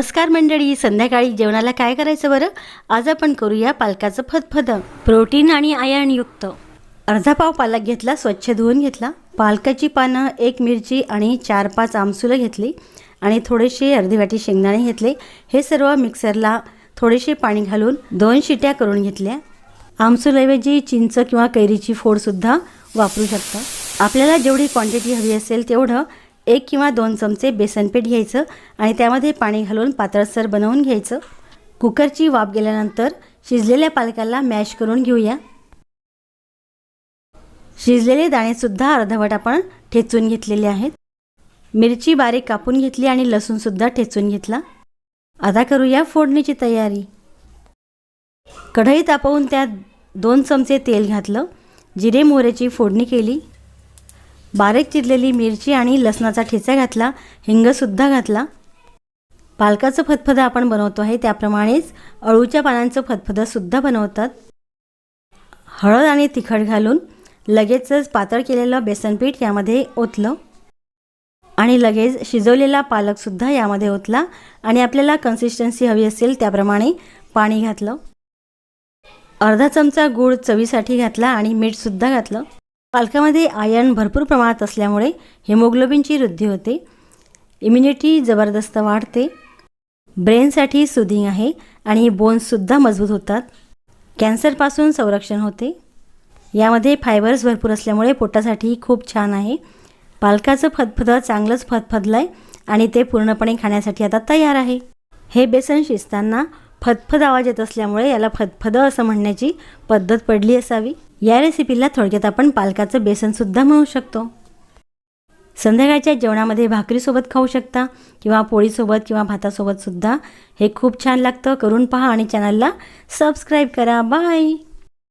नमस्कार मंडळी, संध्याकाळी जेवणाला काय करायचं बरं? आज आपण करूया पालकाचं फतफद, प्रोटीन आणि आयर्न युक्त। अर्धा पाव पालक घेतला, स्वच्छ धुवून घेतला। पालकाची पानं, एक मिरची आणि 4-5 आमसुलं घेतली आणि थोडेसे अर्धी वाटी शेंगदाणे घेतले। हे सर्व मिक्सरला थोडेसे पाणी घालून 2 शिट्या करून घेतल्या। आमसूलऐवजी चिंच किंवा कैरीची फोड सुद्धा वापरू शकता। आपल्याला जेवढी क्वांटिटी हवी असेल तेवढं 1 किंवा 2 चमचे बेसन पीठ घ्यायचं आणि त्यामध्ये पाणी घालून पातळसर बनवून घ्यायचं। कुकरची वाफ गेल्यानंतर शिजलेल्या पालकाला मॅश करून घेऊया। शिजलेले दाणे सुद्धा अर्धवट आपण ठेचून घेतलेले आहेत। मिरची बारीक कापून घेतली आणि लसूण सुद्धा ठेचून घेतला। आता करूया फोडणीची तयारी। कढई तापवून त्यात 2 चमचे तेल घातलं, जिरे मोहरीची फोडणी केली, बारीक चिरलेली मिरची आणि लसणाचा ठेचा घातला, हिंग सुद्धा घातला। पालकाचं फतफद आपण बनवतो आहे त्याप्रमाणेच अळूच्या पानांचं फतफद सुद्धा बनवतात। हळद आणि तिखट घालून लगेचच पातळ केलेलं बेसन पीठ यामध्ये ओतलं आणि लगेच शिजवलेला पालक सुद्धा यामध्ये ओतला आणि आपल्याला कन्सिस्टन्सी हवी असेल त्याप्रमाणे पाणी घातलं। अर्धा चमचा गूळ चवीसाठी घातला आणि मीठ सुद्धा घातलं। पालकामध्ये आयर्न भरपूर प्रमाणात असल्यामुळे हिमोग्लोबिनची वृद्धी होते, इम्युनिटी जबरदस्त वाढते, ब्रेनसाठी सुदिंग आहे आणि बोन्ससुद्धा मजबूत होतात, कॅन्सरपासून संरक्षण होते। यामध्ये फायबर्स भरपूर असल्यामुळे पोटासाठी खूप छान आहे। पालकाचं फतफद चांगलंच फतफदलं आहे आणि ते पूर्णपणे खाण्यासाठी आता तयार आहे। हे बेसन शिजताना फतफद आवाज येत असल्यामुळे याला फतफद असं म्हणण्याची पद्धत पडली असावी। या रेसिपीला थोडक्यात आपण पालकाचं बेसन सुद्धा म्हणू शकतो। संध्याकाळच्या जेवणामध्ये भाकरीसोबत खाऊ शकता किंवा पोळीसोबत किंवा भातासोबत सुद्धा हे खूप छान लागतं। करून पहा आणि चॅनलला सबस्क्राईब करा। बाय।